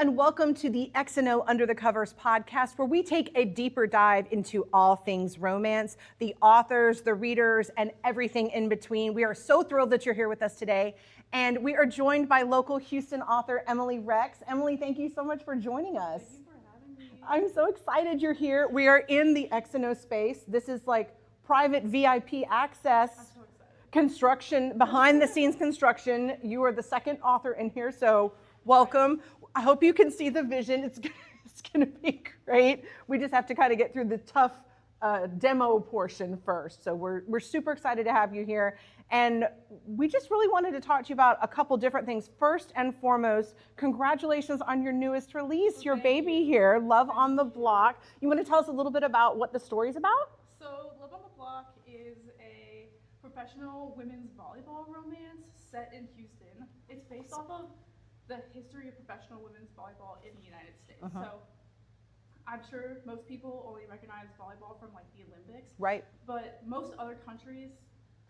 and welcome to the X&O Under the Covers podcast, where we take a deeper dive into all things romance, the authors, the readers, and everything in between. We are so thrilled that you're here with us today, and we are joined by local Houston author Emily Rex. Emily, thank you so much for joining us. Thank you for having me. I'm so excited you're here. We are in the X&O space. This is like private VIP access. I'm so excited. Construction, behind the scenes construction. You are the second author in here, so welcome. I hope you can see the vision. It's going to be great. We just have to kind of get through the tough demo portion first. So we're super excited to have you here. And we just really wanted to talk to you about a couple different things. First and foremost, congratulations on your newest release, your baby here, Love on the Block. You want to tell us a little bit about what the story's about? So Love on the Block is a professional women's volleyball romance set in Houston. It's based off of the history of professional women's volleyball in the United States. So I'm sure most people only recognize volleyball from like the Olympics. Right. But most other countries,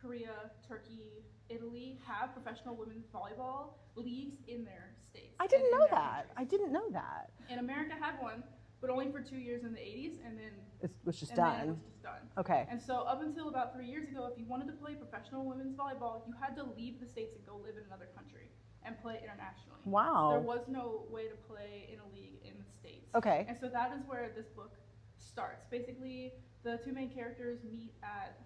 Korea, Turkey, Italy, have professional women's volleyball leagues in their states. I didn't and in know their that. countries. I didn't know that. And America had one, but only for 2 years in the 80s, and then It was just and then it done. was just done. Okay. And so up until about 3 years ago, if you wanted to play professional women's volleyball, you had to leave the States and go live in another country and play internationally. Wow. There was no way to play in a league in the States. Okay. And so that is where this book starts. Basically, the two main characters meet at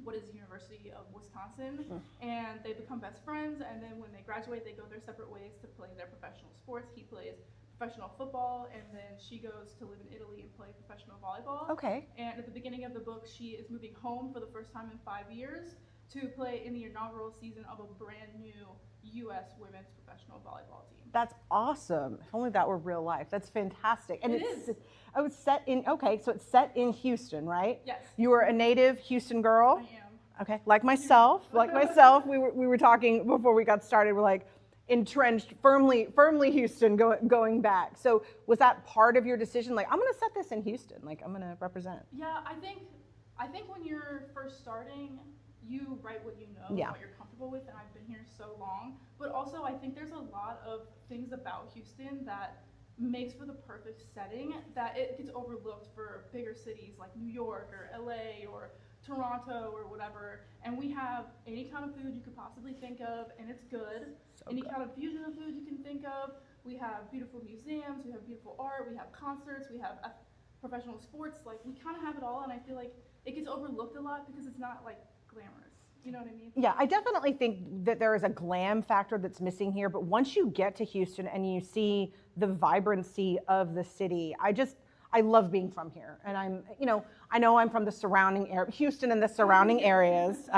what is the University of Wisconsin, and they become best friends, and then when they graduate, they go their separate ways to play their professional sports. He plays professional football, and then she goes to live in Italy and play professional volleyball. Okay. And at the beginning of the book, she is moving home for the first time in 5 years to play in the inaugural season of a brand new U.S. women's professional volleyball team. That's awesome. If only that were real life. That's fantastic. And It it's is. Oh, it's set in, okay, so it's set in Houston, right? Yes. You are a native Houston girl? I am. Okay, like myself, we were talking before we got started. We're like entrenched, firmly Houston, going back. So was that part of your decision? Like, I'm going to set this in Houston. Like, I'm going to represent. Yeah, I think when you're first starting, you write what you know, Yeah. what you're comfortable with, and I've been here so long. But also, I think there's a lot of things about Houston that makes for the perfect setting that it gets overlooked for bigger cities like New York or LA or Toronto or whatever. And we have any kind of food you could possibly think of, and it's good. So Any good. kind of fusion of food you can think of. We have beautiful museums, we have beautiful art, we have concerts, we have professional sports. Like, we kind of have it all, and I feel like it gets overlooked a lot because it's not like glamorous. You know what I mean? Yeah, I definitely think that there is a glam factor that's missing here. But once you get to Houston and you see the vibrancy of the city, I love being from here. And I know I'm from the surrounding area, Houston and the surrounding areas.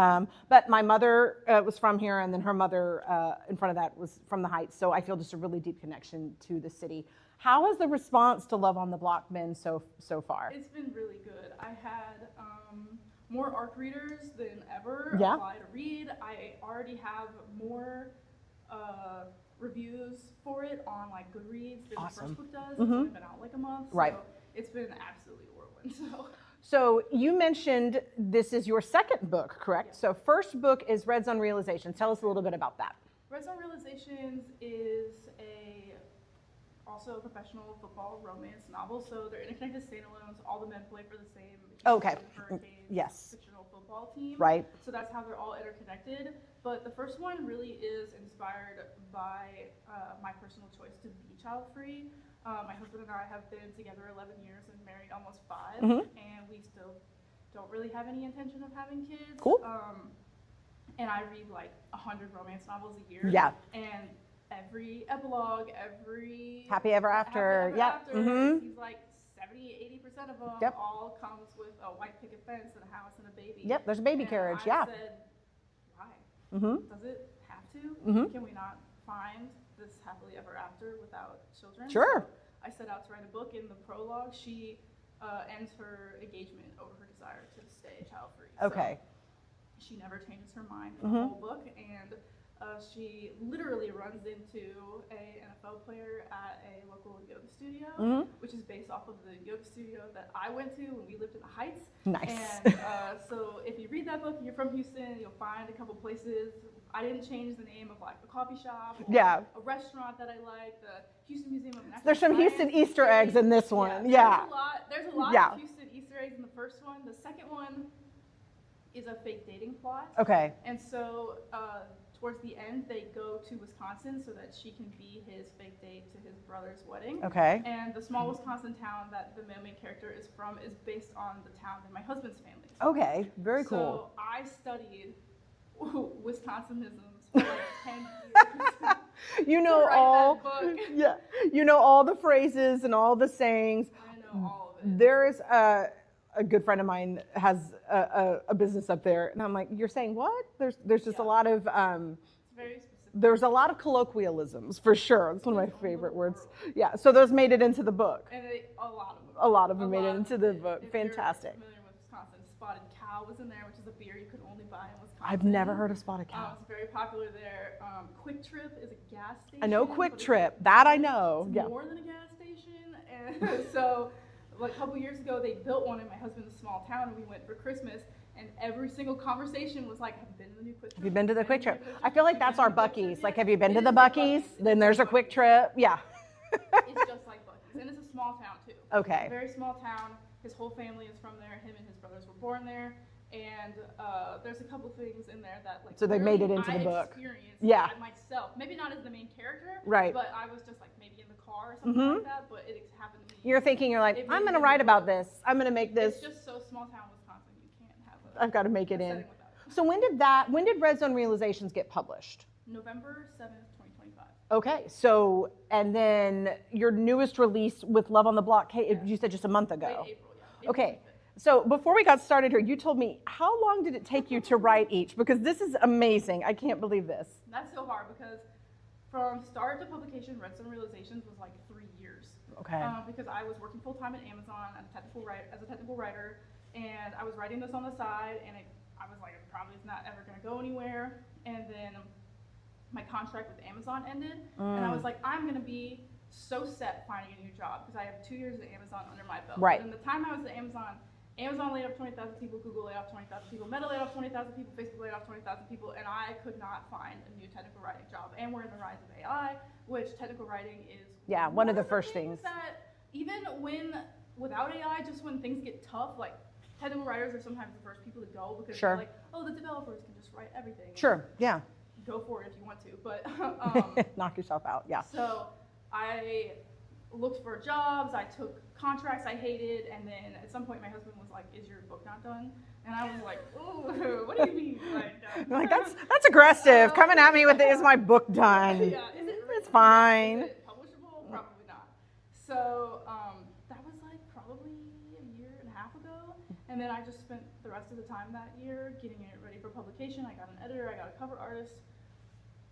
But my mother was from here, and then her mother in front of that was from the Heights. So I feel just a really deep connection to the city. How has the response to Love on the Block been so far? It's been really good. I had more ARC readers than ever Yeah. apply to read. I already have more reviews for it on like Goodreads than Awesome. the first book does. It's only been out like a month. Right. So it's been absolutely a whirlwind. So you mentioned this is your second book, correct? Yes. So first book is Red Zone Realizations. Tell us a little bit about that. Red Zone Realizations is also a professional football romance novel. So they're interconnected standalones. All the men play for the same Okay. Hurricanes Yes. fictional football team. Right. So that's how they're all interconnected. But the first one really is inspired by my personal choice to be child-free. My husband and I have been together 11 years and married almost 5, and we still don't really have any intention of having kids. Cool. And I read like 100 romance novels a year. Yeah. And every epilogue, every Happy Ever After. Happy Ever Yeah. After, Mhm. it seems like 70-80% of them Yep. all comes with a white picket fence and a house and a baby. Yep, there's a baby And carriage. I Yeah. said, why? Mhm. Does it have to? Can we not find this happily ever after without children? Sure. So I set out to write a book. In the prologue, she ends her engagement over her desire to stay child-free. Okay. So she never changes her mind in the whole book, and she literally runs into a NFL player at a local yoga studio, which is based off of the yoga studio that I went to when we lived in the Heights. Nice. And so if you read that book and you're from Houston, you'll find a couple places. I didn't change the name of like a coffee shop or a restaurant that I like, the Houston Museum of Natural There's some Science. Houston Easter eggs in this one. Yeah. There's a lot of Houston Easter eggs in the first one. The second one is a fake dating plot. Okay. And so towards the end, they go to Wisconsin so that she can be his fake date to his brother's wedding. Okay. And the small Wisconsin town that the main character is from is based on the town that my husband's family is from. Okay, very cool. So I studied Wisconsinisms for like 10 years. You know all, you know all the phrases and all the sayings. I know all of it. There is a good friend of mine has a business up there, and I'm like, you're saying what? There's just a lot of It's very specific. there's a lot of colloquialisms for sure. It's one of my favorite words. Yeah, so those made it into the book. And a lot of them. A lot of them made it into the book. If Fantastic. You're familiar with Wisconsin, Spotted Cow was in there, which is a beer you could only buy in Wisconsin. I've never heard of Spotted Cow. It's very popular there. Quick Trip is a gas station. I know Quick Trip. That I know. It's Yeah. more than a gas station. And so like a couple years ago, they built one in my husband's small town, and we went for Christmas. And every single conversation was like, have you been to the new Quick Trip? Have you been to the Quick Trip? I feel like that's our Buc-ee's. Like, have you been to the Buc-ee's? Then there's a Quick Trip. Yeah. It's just like Buc-ee's. And it's a small town, too. Okay. A very small town. His whole family is from there. Him and his brothers were born there. And there's a couple things in there that, like, So they made it into the I book. experienced Yeah. by myself. Maybe not as the main character. Right. But I was just, like, maybe in the car or something like that. But it happened to me. You're thinking, you're like, It I'm made going to it write into the about book. this. I'm going to make this. It's just so small town Wisconsin. You can't have a I've got to make it setting in. without it. So when did Red Zone Realizations get published? November 7th, 2025. Okay, so, and then your newest release with Love on the Block, you said just a month ago. Late April, yeah. Okay, so before we got started here, you told me, how long did it take you to write each? Because this is amazing. I can't believe this. That's so hard because from start to publication, Red Zone Realizations was like 3 years. Okay. Because I was working full time at Amazon as a technical writer, and I was writing this on the side, and I was like, it probably is not ever going to go anywhere. And then my contract with Amazon ended, and I was like, I'm going to be so set finding a new job because I have 2 years at Amazon under my belt. Right. And the time I was at Amazon laid off 20,000 people, Google laid off 20,000 people, Meta laid off 20,000 people, Facebook laid off 20,000 people, and I could not find a new technical writing job. And we're in the rise of AI, which technical writing is one of the first things. That even without AI, just when things get tough, like technical writers are sometimes the first people to go because they're like, oh, the developers can just write everything. Sure, yeah. Go for it if you want to, but knock yourself out, yeah. So I looked for jobs, I took contracts I hated, and then at some point my husband was like, is your book not done? And I was like, ooh, what do you mean done? Like, that's aggressive. Coming at me with is my book done? Yeah, is it It's fine. Is it publishable? Probably not. So that was like probably a year and a half ago, and then I just spent the rest of the time that year getting it ready for publication. I got an editor, I got a cover artist,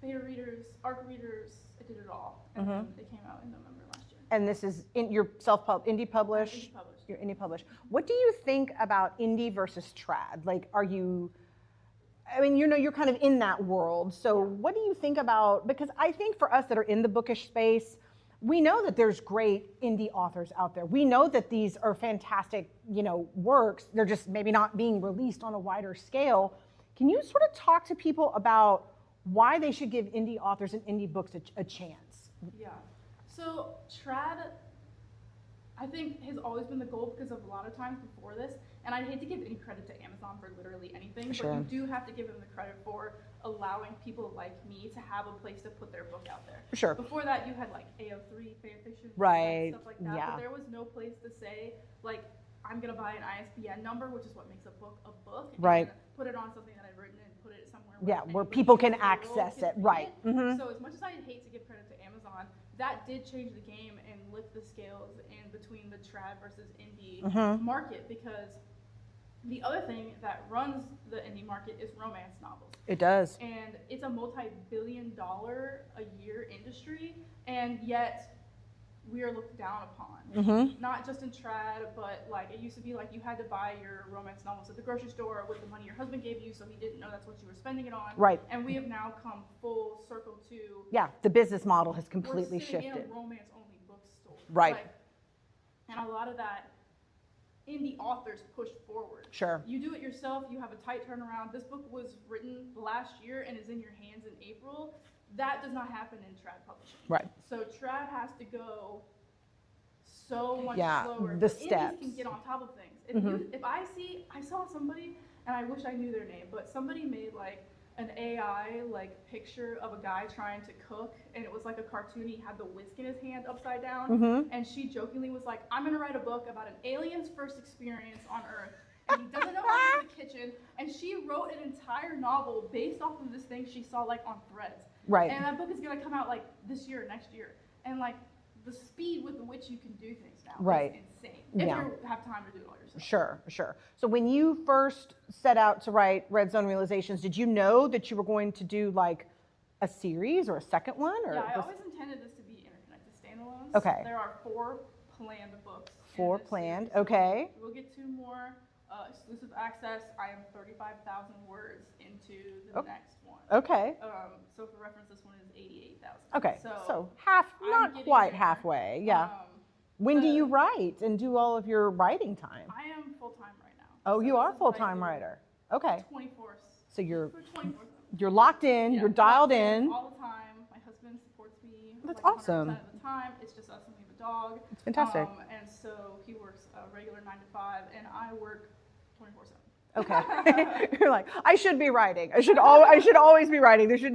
beta readers, ARC readers, I did it all, and then it came out in November last year. And this is your indie published? Indie published. You're indie published. What do you think about indie versus trad? Like, you're kind of in that world. So what do you think about, because I think for us that are in the bookish space, we know that there's great indie authors out there. We know that these are fantastic, works. They're just maybe not being released on a wider scale. Can you sort of talk to people about why they should give indie authors and indie books a chance? Yeah. So trad, I think, has always been the goal because of a lot of times before this, and I'd hate to give any credit to Amazon for literally anything, Sure. but you do have to give them the credit for allowing people like me to have a place to put their book out there. Sure. Before that, you had like AO3, fanfiction, Right, stuff like that, yeah. but there was no place to say, like, I'm going to buy an ISBN number, which is what makes a book, Right. and put it on something that I've written and put it somewhere Where anybody people in can the world access can it, read right. it. Mhm. So as much as I hate to give credit to Amazon, that did change the game and lift the scales in between the trad versus indie market, because the other thing that runs the indie market is romance novels. It does. And it's a multi-billion-dollar a year industry, and yet we are looked down upon. Mm-hmm. Not just in trad, but like it used to be like you had to buy your romance novels at the grocery store with the money your husband gave you, so he didn't know that's what you were spending it on. Right. And we have now come full circle to Yeah, the business model has completely we're sitting shifted. in a romance-only bookstore. Right. Like, and a lot of that indie authors push forward. Sure. You do it yourself, you have a tight turnaround. This book was written last year and is in your hands in April. That does not happen in trad publishing. Right. So trad has to go so much Yeah, slower. the But indies steps. can get on top of things. If, Mhm. if I saw somebody, and I wish I knew their name, but somebody made like an AI like picture of a guy trying to cook, and it was like a cartoon. He had the whisk in his hand upside down, Mhm. and she jokingly was like, "I'm gonna write a book about an alien's first experience on Earth, and he doesn't know how to use the kitchen." And she wrote an entire novel based off of this thing she saw like on Threads. Right. And that book is gonna come out like this year or next year, and like the speed with which you can do things now Right. is insane. If Yeah. you have time to do it all yourself. Sure, sure. So when you first set out to write Red Zone Realizations, did you know that you were going to do like a series or a second one? Or Yeah, I just always intended this to be interconnected standalones. Okay. There are 4 planned books. in 4 this planned? series. Okay. We'll get 2 more. Exclusive access. I am 35,000 words into the Oh. next one. Okay. So for reference, this one is 88,000. Okay. So, So half, I'm not getting quite there. halfway. Yeah. When do the- you write and do all of your writing time? I am full time right now. Oh, So you this are is what I full-time do writer. Okay. 24. So you're 24/7. you're locked in, Yeah, you're dialed locked in. all the time. My husband supports me. That's like awesome. 100% of the time. It's just us and we have a dog. It's fantastic. And so he works a regular 9 to 5, and I work 24/7. Okay. You're like, I should be writing. I should always be writing. There should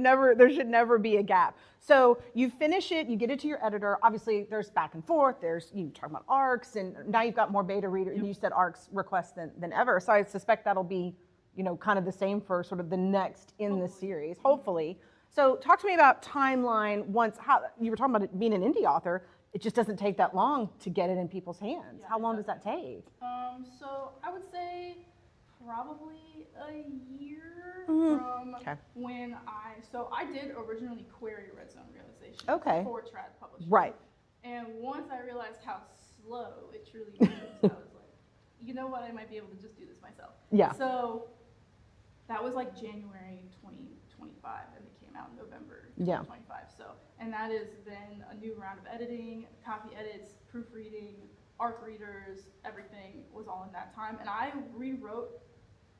never be a gap. So you finish it, you get it to your editor. Obviously, there's back and forth. You talk about arcs, and now you've got more beta reader. Yep. You said arcs requests than ever. So I suspect that'll be, kind of the same for sort of the next in the Hopefully. series, hopefully. So talk to me about timeline. How you were talking about it being an indie author, it just doesn't take that long to get it in people's hands. Yeah, How it long does that take? So I would say probably a year Mhm. from Okay. when I did originally query Red Zone Realization Okay. for trad publishing. Right. And once I realized how slow it truly was, I was like, you know what, I might be able to just do this myself. Yeah. So that was like January 2025, and it came out in November Yeah. 2025. So, and that is then a new round of editing, copy edits, proofreading, ARC readers, everything was all in that time. And I rewrote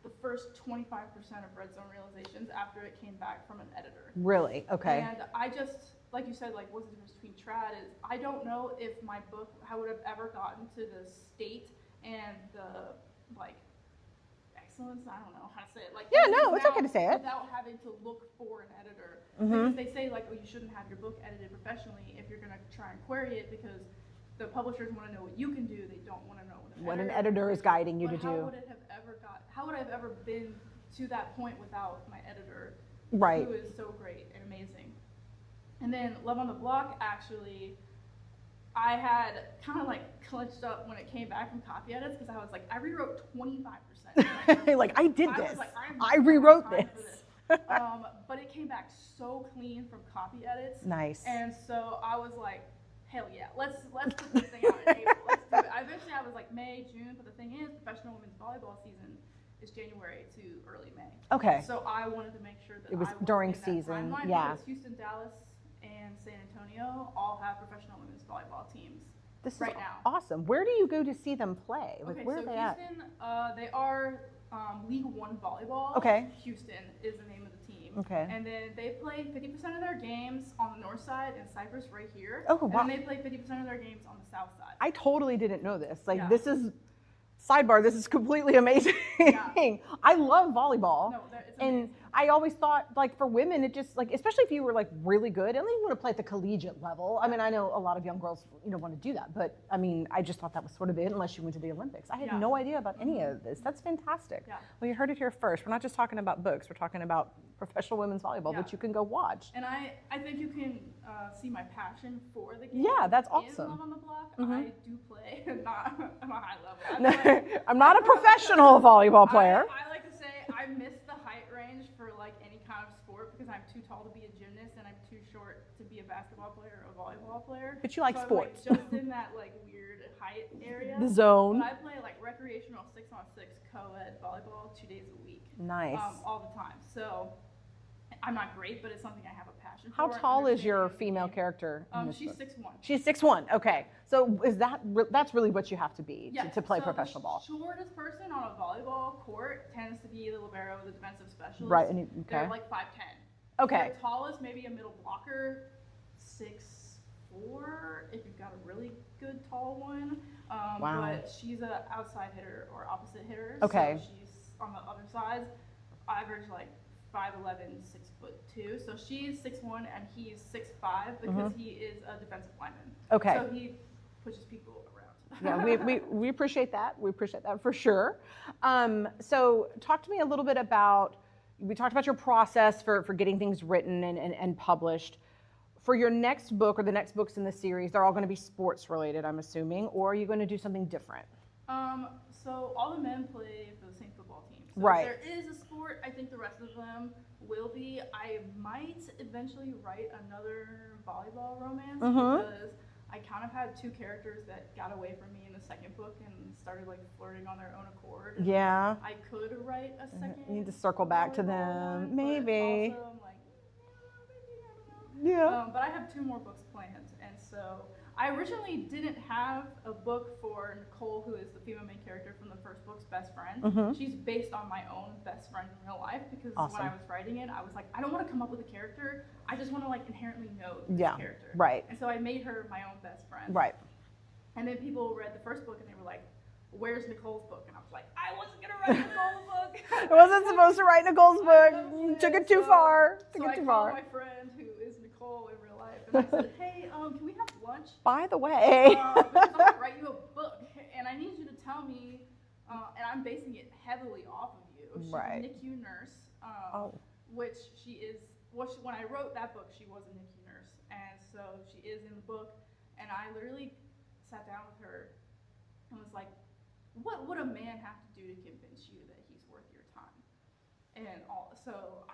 the first 25% of Red Zone Realizations after it came back from an editor. Really? Okay. And I just, like you said, like what's the difference between trad is, I don't know if my book, I would have ever gotten to the state and the like excellence, I don't know how to say it. Like Yeah, it is no, it's now okay to say it. without having to look for an editor. Mhm. Because they say like, oh, you shouldn't have your book edited professionally if you're gonna try and query it, because the publishers want to know what you can do, they don't want to know What an editor is guiding you but to how do. would it have ever how would I have ever been to that point without my editor, Right. who is so great and amazing. And then Love on the Block, actually, I had kind of like clenched up when it came back from copy edits, because I was like, I rewrote 25%. Like, I did I was this. like, I rewrote time for this. But it came back so clean from copy edits. Nice. And so I was like, hell yeah, let's put this thing out in April. Let's do it. Eventually I was like May, June, but the thing is, professional women's volleyball season is January to early May. Okay. So I wanted to make sure that It was I was during in that season, timeline, yeah. because Houston, Dallas, and San Antonio all have professional women's volleyball teams. This is right now. awesome. Where do you go to see them play? Like, Okay, where so are they at? Houston, they are League One volleyball. Okay. Houston is the name of the team. Okay. And then they play 50% of their games on the north side in Cypress right here. Oh, wow. And then they play 50% of their games on the south side. I totally didn't know this. Like, Yeah. this is, sidebar, this is completely amazing. Yeah. I love volleyball. No, it's And amazing. I always thought, like, for women, it just, like, especially if you were, like, really good, and you want to play at the collegiate level. I mean, I know a lot of young girls, want to do that, but, I mean, I just thought that was sort of it, unless you went to the Olympics. I had Yeah. no idea about any of this. That's fantastic. Yeah. Well, you heard it here first. We're not just talking about books. We're talking about professional women's volleyball, Yeah. which you can go watch. And I think you can see my passion for the game. Yeah, that's in awesome. Love on the Block. Mhm. I do play, not I'm a high level. I play- I'm not a professional volleyball player. I like to say I missed the height range challenge for like any kind of sport because I'm too tall to be a gymnast and I'm too short to be a basketball player or a volleyball player. But you like so sports. I'm like just in that like weird height area. The zone. But I play like recreational 6-on-6 co-ed volleyball 2 days a week. Nice. All the time. So I'm not great, but it's something I have a passion How for. tall is your understanding the female game. character? in this She's book? 6'1". She's 6'1". Okay, so is that's really what you have to be Yes, to play so professional ball? The shortest person on a volleyball court tends to be the libero, the defensive specialist. Right, and They're okay. like 5'10". Okay. The tallest, maybe a middle blocker, 6'4", if you've got a really good tall one. Wow. But she's a outside hitter or opposite hitter. Okay. So she's on the other side. Average like 5'11", 6'2". So she's 6'1" and he's 6'5" because he is a defensive lineman. Okay. So he pushes people around. Yeah, we appreciate that. We appreciate that for sure. So talk to me a little bit about, we talked about your process for getting things written and published. For your next book or the next books in the series, they're all going to be sports related, I'm assuming, or are you going to do something different? So all the men play for the same football team. So Right. if there is a sport, I think the rest of them will be. I might eventually write another volleyball romance because I kind of had two characters that got away from me in the second book and started like flirting on their own accord. And Yeah. I could write a second. You need to circle back to volleyball them, one, maybe. But also I'm like, maybe, I don't know. Yeah. But I have 2 more books planned, and so I originally didn't have a book for Nicole, who is the female main character from the first book's best friend. She's based on my own best friend in real life because Awesome. when I was writing it, I was like, I don't want to come up with a character. I just want to like inherently know this Yeah, character. right. And so I made her my own best friend. Right. And then people read the first book and they were like, where's Nicole's book? And I was like, I wasn't going to write Nicole's book. I wasn't supposed to write Nicole's book. You took it too far. So I called my friend who is Nicole in real life and I said, hey, can we have lunch? By the way. Because I'm going to write you a book and I need you to tell me, and I'm basing it heavily off of you. She's Right. a NICU nurse, which she is, when I wrote that book, she was a NICU nurse. And so she is in the book. And I literally sat down with her and was like, what would a man have to do to convince you that he's worth your time? And so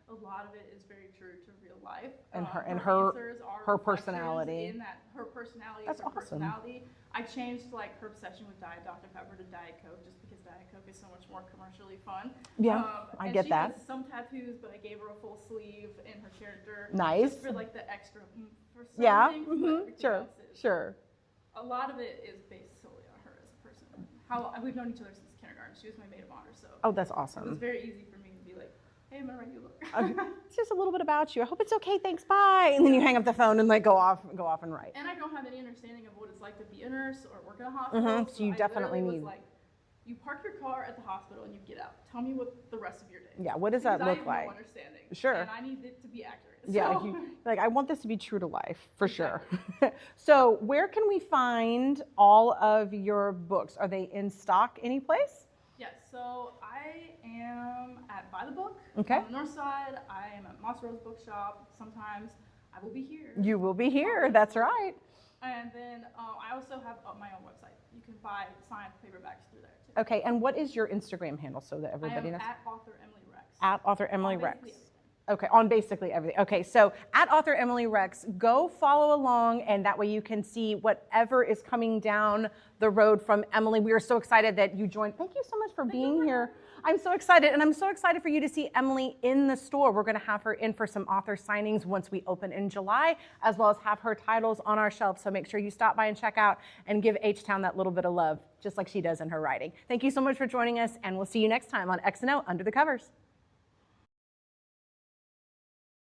a lot of it is very true to real life. And her answers are her reflections personality. in that her personality That's is her awesome. personality. I changed like her obsession with Dr. Pepper to Diet Coke just because Diet Coke is so much more commercially fun. Yeah, I get that. She has some tattoos, but I gave her a full sleeve in her character. Nice. Just for like the extra for some Yeah. things, but everything Sure. else is- Sure. A lot of it is based solely on her as a person. We've known each other since kindergarten. She was my maid of honor, so Oh, that's it was awesome. very easy for me to be like, hey, I'm gonna write you a book. It's just a little bit about you. I hope it's okay. Thanks. Bye. And then you hang up the phone and like go off and write. And I don't have any understanding of what it's like to be a nurse or work in a hospital. So you I definitely literally need. was like, you park your car at the hospital and you get out. Tell me what the rest of your day is. Yeah. What does Because that I look have like? No understanding. Sure. And I need it to be accurate. Yeah. So. Like I want this to be true to life for sure. So where can we find all of your books? Are they in stock any place? Yes, so I am at Buy the Book Okay. on the north side. I am at Moss Rose Bookshop. Sometimes I will be here. You will be here. That's right. And then I also have my own website. You can buy signed paperbacks through there too. Okay. And what is your Instagram handle so that I everybody am knows? at author Emily Rex. At author Emily On Rex. basically everything. Okay, on basically everything. Okay, so at author Emily Rex, go follow along, and that way you can see whatever is coming down the road from Emily. We are so excited that you joined. Thank you so much for being here. I'm so excited, and I'm so excited for you to see Emily in the store. We're going to have her in for some author signings once we open in July, as well as have her titles on our shelf. So make sure you stop by and check out and give H-Town that little bit of love, just like she does in her writing. Thank you so much for joining us, and we'll see you next time on X&O Under the Covers.